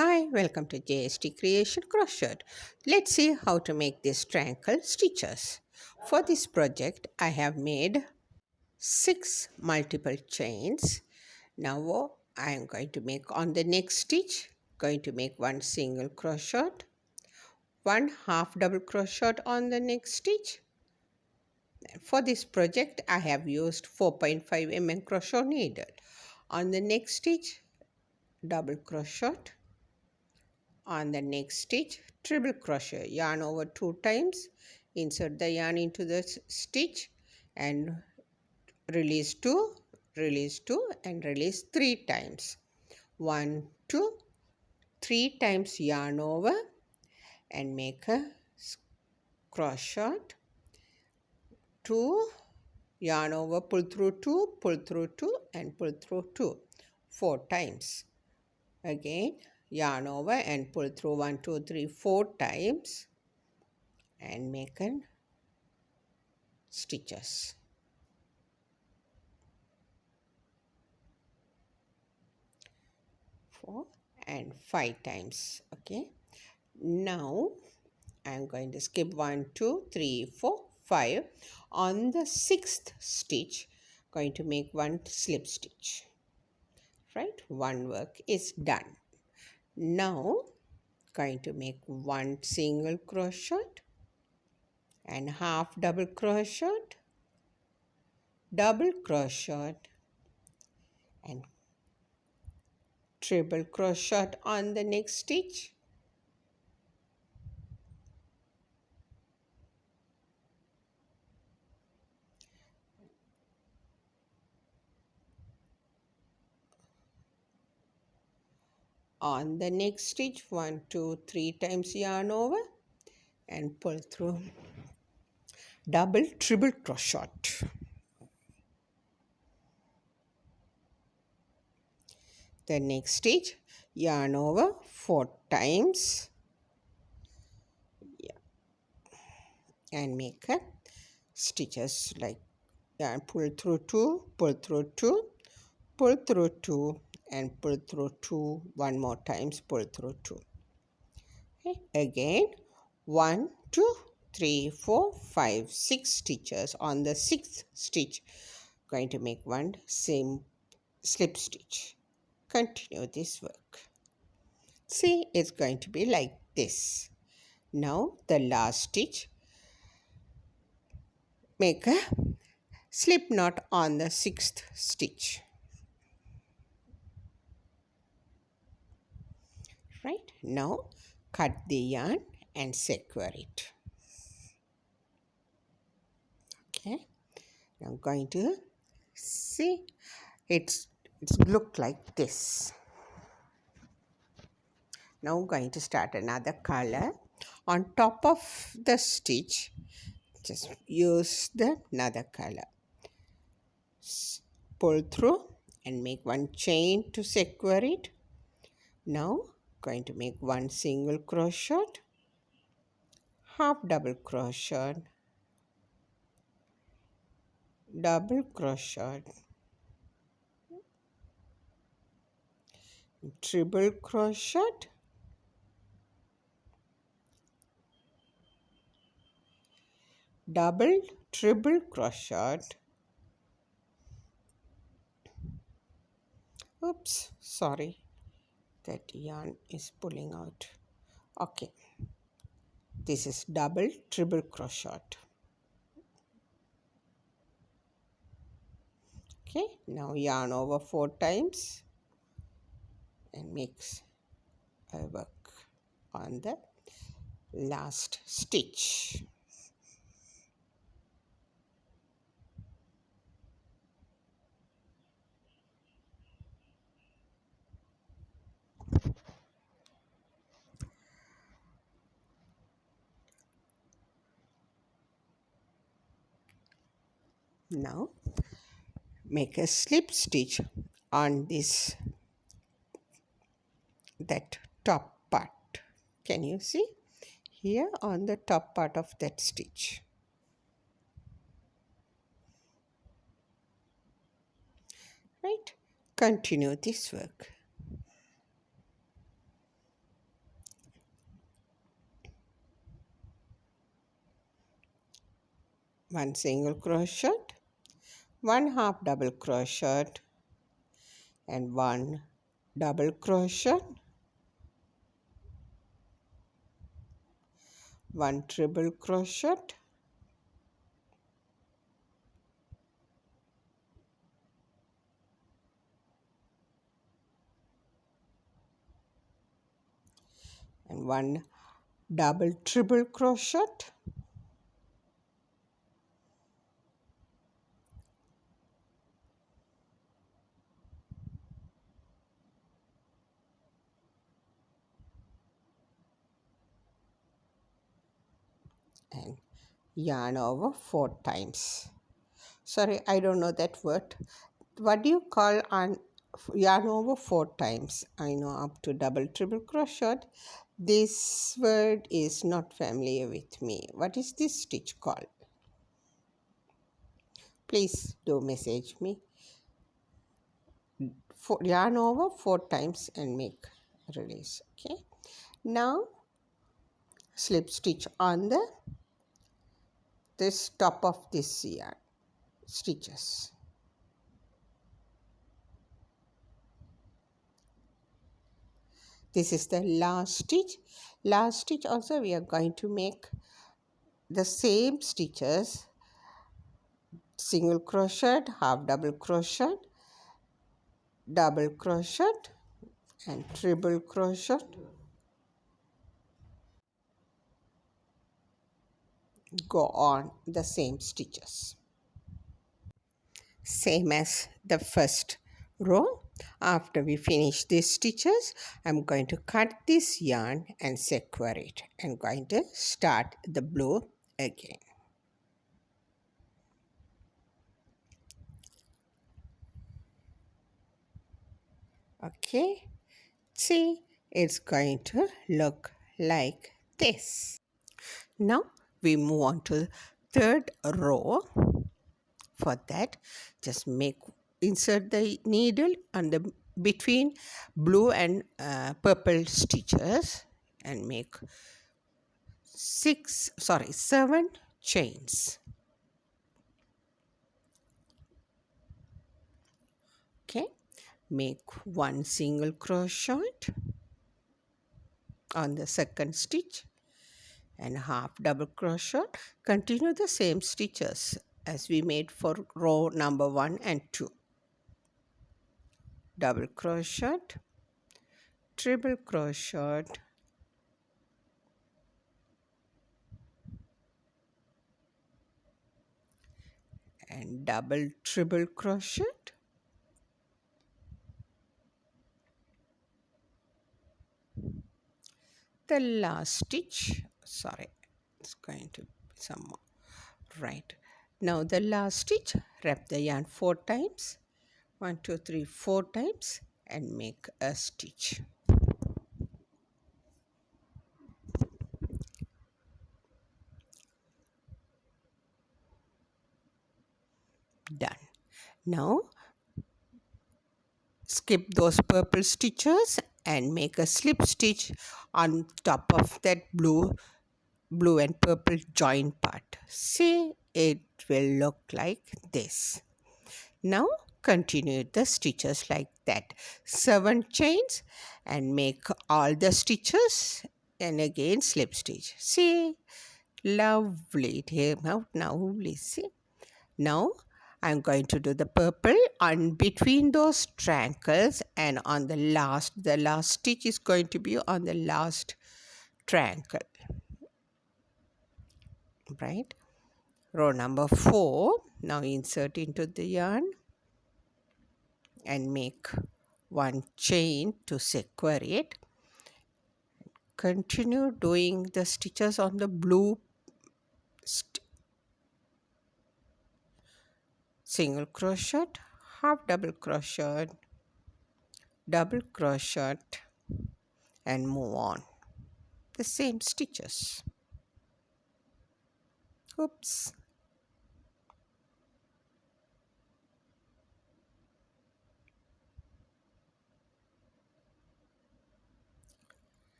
Hi, welcome to JST Creation Crochet. Let's see how to make these triangle stitches. For this project, I have made 6 multiple chains. Now I am going to make on the next stitch, going to make one single crochet, one half double crochet on the next stitch. For this project, I have used 4.5 mm crochet needle. On the next stitch, double crochet. On the next stitch, treble crochet, yarn over 2 times, insert the yarn into the stitch and release 2, release 2 and release 3 times. 1, 2, 3 times yarn over and make a crochet. 2, yarn over, pull through 2 and pull through 2. 4 times. Again, yarn over and pull through 1, 2, 3, 4 times and make an stitches. 4 and 5 times. Okay, now I'm going to skip 1, 2, 3, 4, 5. On the 6th stitch, going to make one slip stitch. Right, one work is done. Now going to make one single crochet and half double crochet, double crochet and treble crochet on the next stitch. On the next stitch, 1, 2, 3 times yarn over and pull through double triple crochet. The next stitch, yarn over 4 times, yeah, and make a stitches like yarn, pull through 2, pull through 2, pull through 2 and pull through 2 one more times, pull through 2. Okay. Again 1, 2, 3, 4, 5, 6 stitches. On the 6th stitch, going to make one same slip stitch. Continue this work. See, it's going to be like this. Now the last stitch, make a slip knot on the 6th stitch. Right, now cut the yarn and secure it. Okay, I'm going to see it's look like this. Now going to start another color. On top of the stitch, just use the another color. Pull through and make one chain to secure it. Now going to make one single crochet, half double crochet, double crochet, triple crochet, double triple crochet. Oops, sorry, that yarn is pulling out. Okay, this is double triple crochet. Okay, now yarn over 4 times and makes a work on the last stitch. Now make a slip stitch on this that top part. Can you see here on the top part of that stitch? Right, continue this work. 1 single crochet, 1 half double crochet, and 1 double crochet, 1 triple crochet, and 1 double triple crochet, and yarn over 4 times. Sorry, I don't know that word. What do you call on yarn over 4 times? I know up to double triple crochet. This word is not familiar with me. What is this stitch called? Please do message me. Yarn over 4 times and make release. Okay. Now slip stitch on this top of this yarn stitches. This is the last stitch. Last stitch also we are going to make the same stitches, single crochet, half double crochet, double crochet, and triple crochet. Go on the same stitches. Same as the first row. After we finish these stitches, I'm going to cut this yarn and secure it. I'm going to start the blue again. Okay, see, it's going to look like this. Now we move on to the third row. For that, just insert the needle on the between blue and purple stitches and make 7 chains. Okay, make 1 single crochet on the second stitch and half double crochet. Continue the same stitches as we made for row number 1 and 2. Double crochet, triple crochet, and double triple crochet. The last stitch, sorry, it's going to be some more. Right, now the last stitch, wrap the yarn 4 times, 1 2 3 4 times, and make a stitch. Done. Now skip those purple stitches and make a slip stitch on top of that blue and purple join part. See, it will look like this. Now continue the stitches like that. 7 chains and make all the stitches and again slip stitch. See, lovely. It came out now. See. Now I'm going to do the purple on between those triangles, and on the last stitch is going to be on the last triangle. Right? Row number 4. Now insert into the yarn and make 1 chain to secure it. Continue doing the stitches on the blue single crochet, half double crochet, double crochet, and move on the same stitches. Oops.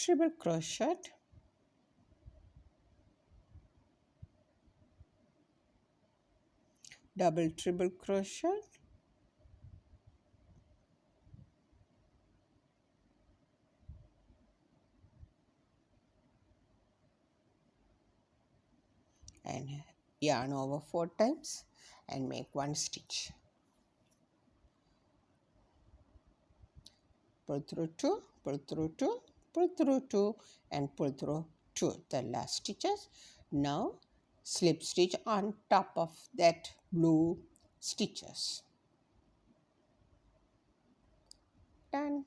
triple crochet, double triple crochet, and yarn over 4 times and make 1 stitch. Pull through 2, pull through 2, pull through 2, and pull through 2, the last stitches. Now slip stitch on top of that blue stitches. Done.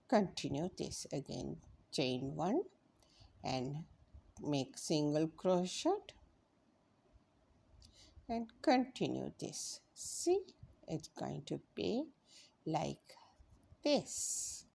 Continue this again. Chain 1 and make single crochet and continue this. See, it's going to be like this.